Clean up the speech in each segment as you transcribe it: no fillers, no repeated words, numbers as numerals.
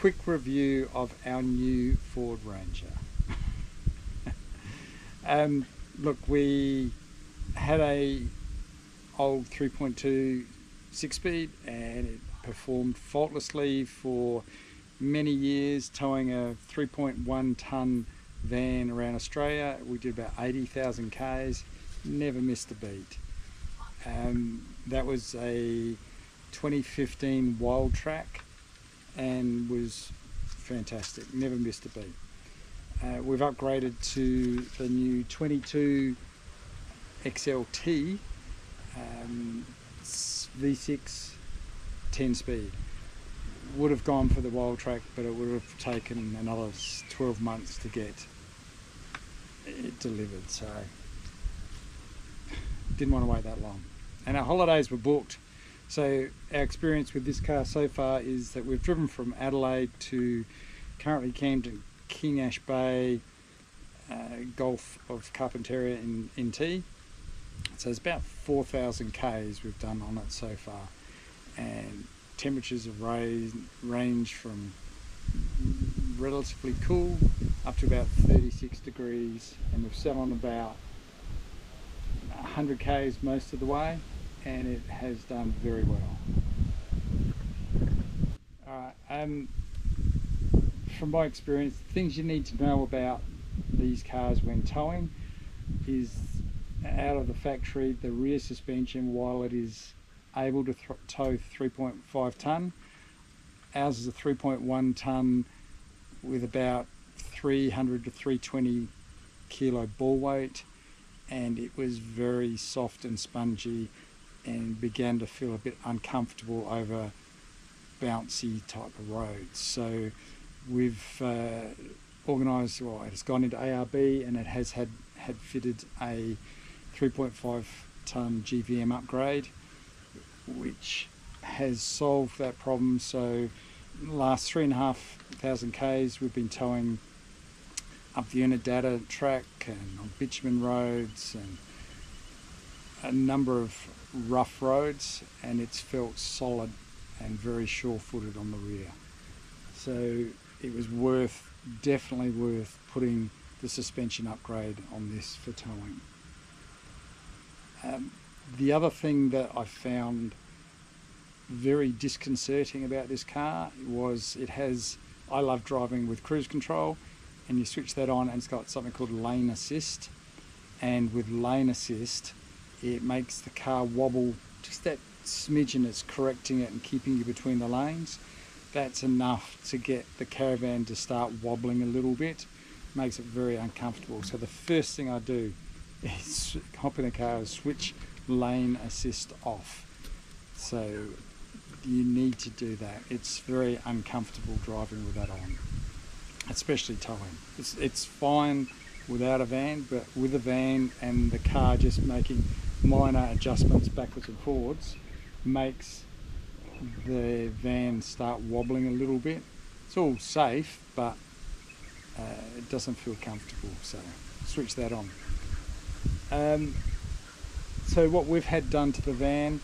quick review of our new Ford Ranger. Look, we had a old 3.2 6-speed and it performed faultlessly for many years, towing a 3.1 tonne van around Australia. We did about 80,000 Ks, never missed a beat. That was a 2015 Wildtrak and was fantastic, never missed a beat. We've upgraded to the new 22 XLT V6 10-speed. Would have gone for the Wildtrak, but it would have taken another 12 months to get it delivered, so didn't want to wait that long. And our holidays were booked, so our experience with this car so far is that we've driven from Adelaide to currently camped in King Ash Bay, Gulf of Carpentaria in NT. So it's about 4,000 Ks we've done on it so far, and temperatures have ranged from relatively cool up to about 36 degrees, and we've sat on about 100 Ks most of the way, and it has done very well. Alright, from my experience, things you need to know about these cars when towing is, out of the factory, the rear suspension, while it is able to tow 3.5 tonne, ours is a 3.1 tonne with about 300 to 320 kilo ball weight, and it was very soft and spongy and began to feel a bit uncomfortable over bouncy type of roads. So we've organised, well, it's gone into ARB and it has had fitted a 3.5 tonne GVM upgrade, which has solved that problem. So last 3,500 Ks we've been towing up the Unadata track and on bitumen roads and a number of rough roads, and it's felt solid and very sure-footed on the rear. So it was definitely worth putting the suspension upgrade on this for towing. The other thing that I found very disconcerting about this car was I love driving with cruise control, and you switch that on and it's got something called lane assist, and with lane assist it makes the car wobble just that smidgen. It's correcting it and keeping you between the lanes. That's enough to get the caravan to start wobbling a little bit, makes it very uncomfortable. So the first thing I do is hop in the car and switch lane assist off. So you need to do that. It's very uncomfortable driving with that on, especially towing. It's fine without a van, but with a van and the car just making minor adjustments backwards and forwards makes the van start wobbling a little bit. It's all safe, but it doesn't feel comfortable, so switch that on. So what we've had done to the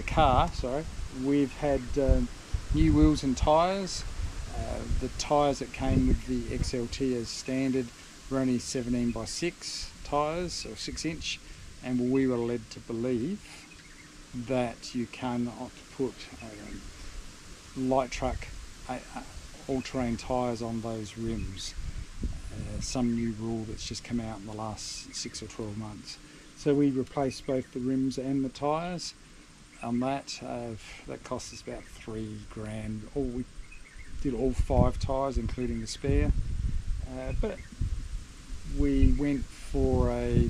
car, we've had new wheels and tyres. The tyres that came with the XLT as standard were only 17x6 tyres, or 6-inch, and we were led to believe that you cannot put light truck all-terrain tyres on those rims. Some new rule that's just come out in the last 6 or 12 months. So we replaced both the rims and the tyres on that. That cost us about $3,000. We did all 5 tyres including the spare, but we went for a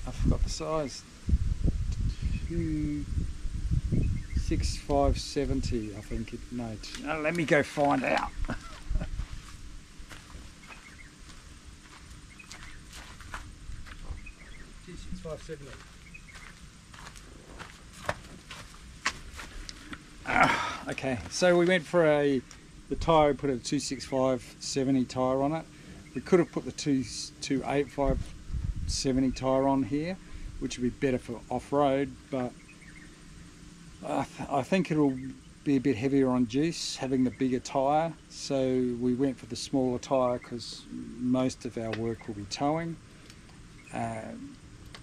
I forgot the size, 265/70 I think it, no, let me go find out. 265/70. Okay, so we went for the tyre, put a 265/70 tyre on it. We could have put the 285/70 tyre on here, which would be better for off-road, but I think it'll be a bit heavier on juice, having the bigger tyre, so we went for the smaller tyre because most of our work will be towing.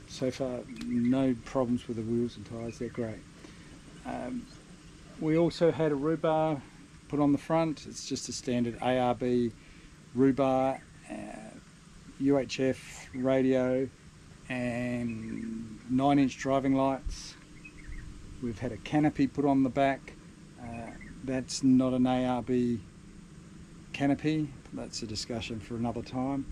So far, no problems with the wheels and tyres, they're great. We also had a rhubar put on the front. It's just a standard ARB rhubar, UHF radio and 9-inch driving lights. We've had a canopy put on the back. That's not an ARB canopy, that's a discussion for another time.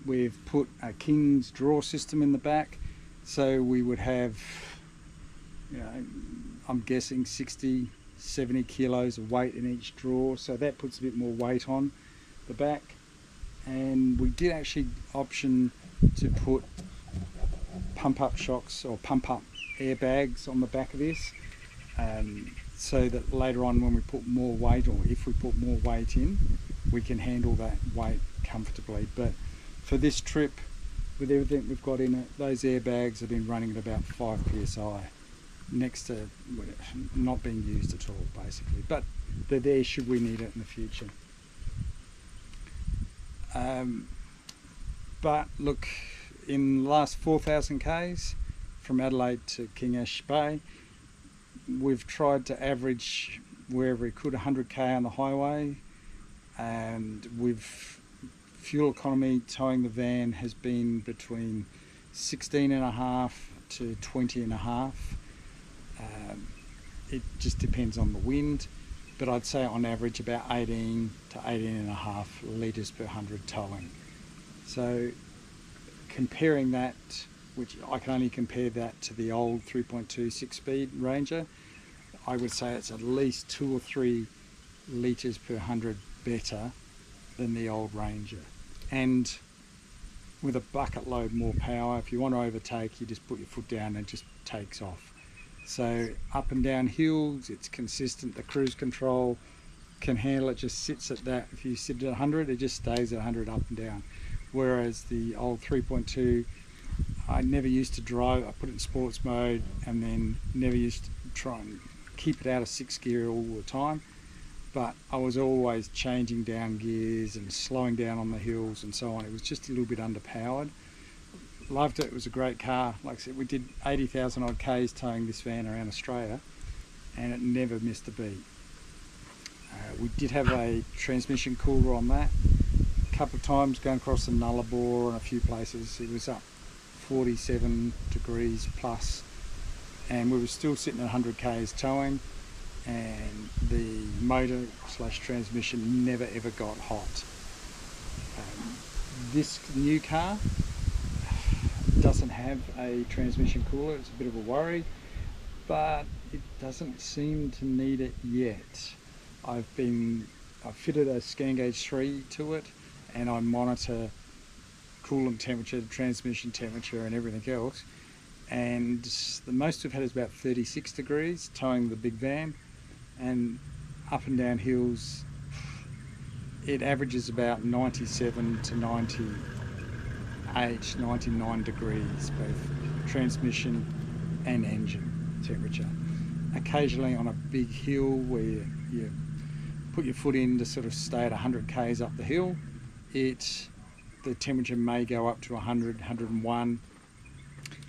We've put a King's draw system in the back, so we would have, you know, I'm guessing 60, 70 kilos of weight in each drawer, so that puts a bit more weight on the back. And we did actually option to put pump up shocks or pump up airbags on the back of this, so that later on when we put more weight, or if we put more weight in, we can handle that weight comfortably. But for this trip, with everything we've got in it, those airbags have been running at about 5 psi, next to not being used at all basically, but they're there should we need it in the future. But look, in the last 4,000 k's from Adelaide to King Ash Bay, we've tried to average wherever we could 100k on the highway, and with fuel economy towing the van has been between 16.5 to 20.5. It just depends on the wind, but I'd say on average about 18 to 18.5 litres per 100 towing. So comparing that, which I can only compare that to the old 3.2 6-speed Ranger, I would say it's at least 2 or 3 litres per 100 better than the old Ranger. And with a bucket load more power, if you want to overtake, you just put your foot down and it just takes off. So up and down hills, it's consistent. The cruise control can handle it, just sits at that. If you sit at 100, it just stays at 100 up and down. Whereas the old 3.2, I never used to drive. I put it in sports mode and then never used to try and keep it out of 6th gear all the time. But I was always changing down gears and slowing down on the hills and so on. It was just a little bit underpowered. Loved it. It was a great car. Like I said, we did 80,000 odd k's towing this van around Australia, and it never missed a beat. We did have a transmission cooler on that. A couple of times going across the Nullarbor and a few places, it was up 47 degrees plus, and we were still sitting at 100 k's towing, and the motor / transmission never ever got hot. This new car doesn't have a transmission cooler. It's a bit of a worry, but it doesn't seem to need it yet. I've fitted a scan gauge 3 to it, and I monitor coolant temperature, transmission temperature and everything else, and the most we've had is about 36 degrees towing the big van, and up and down hills it averages about 97 to 98, 99 degrees, both transmission and engine temperature. Occasionally on a big hill where you put your foot in to sort of stay at 100 k's up the hill, the temperature may go up to 100, 101.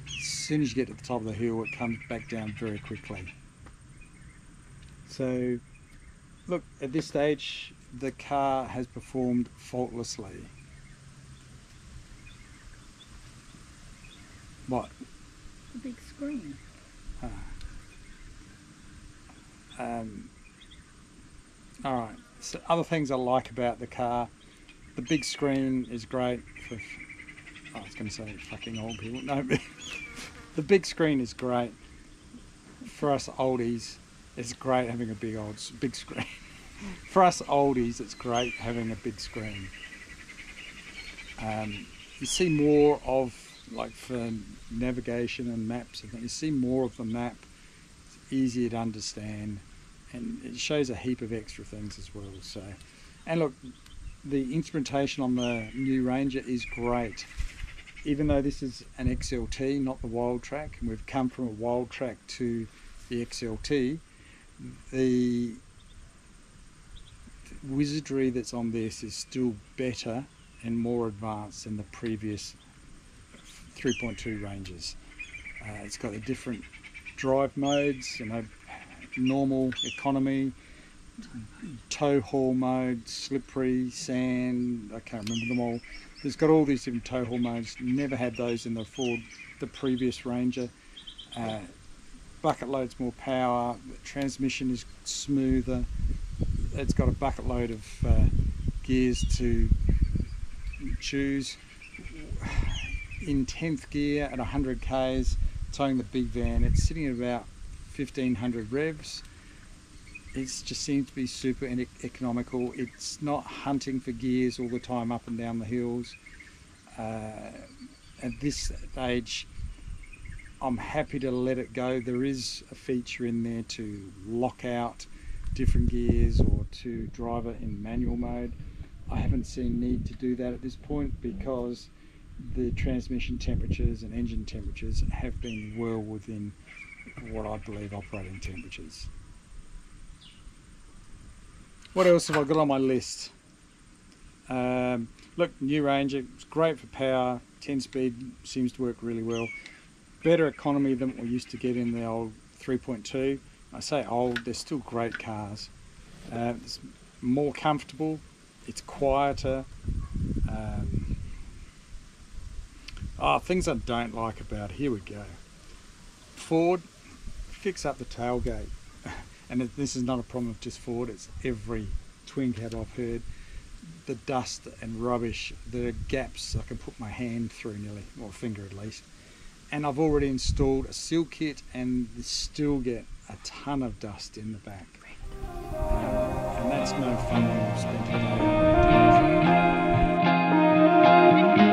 As soon as you get to the top of the hill, it comes back down very quickly. So look, at this stage the car has performed faultlessly. What? The big screen. Alright, so other things I like about the car, the big screen is great for, I was going to say fucking old people, no, but the big screen is great for us oldies. It's great having a big screen. For us oldies, it's great having a big screen. You see more of, like for navigation and maps, I think you see more of the map. It's easier to understand, and it shows a heap of extra things as well. So, and look, the instrumentation on the new Ranger is great. Even though this is an XLT, not the Wildtrak, and we've come from a Wildtrak to the XLT, the wizardry that's on this is still better and more advanced than the previous 3.2 Rangers. It's got the different drive modes, you know, normal, economy, tow haul mode, slippery, sand, I can't remember them all. It's got all these different tow haul modes. Never had those in the previous Ranger. Bucket loads more power, the transmission is smoother, it's got a bucket load of gears to choose. In 10th gear at 100 k's, towing the big van, it's sitting at about 1500 revs. It just seems to be super economical. It's not hunting for gears all the time up and down the hills. At this stage, I'm happy to let it go. There is a feature in there to lock out different gears or to drive it in manual mode. I haven't seen need to do that at this point because the transmission temperatures and engine temperatures have been well within what I believe operating temperatures. What else have I got on my list? Look, new Ranger, it's great for power, 10 speed seems to work really well. Better economy than what we used to get in the old 3.2. I say old, they're still great cars. It's more comfortable, it's quieter. Things I don't like about it, here we go. Ford, fix up the tailgate. And this is not a problem of just Ford, it's every twin cab I've heard. The dust and rubbish, the gaps I can put my hand through nearly, or finger at least. And I've already installed a seal kit and still get a ton of dust in the back. And that's no fun when you've spent a day.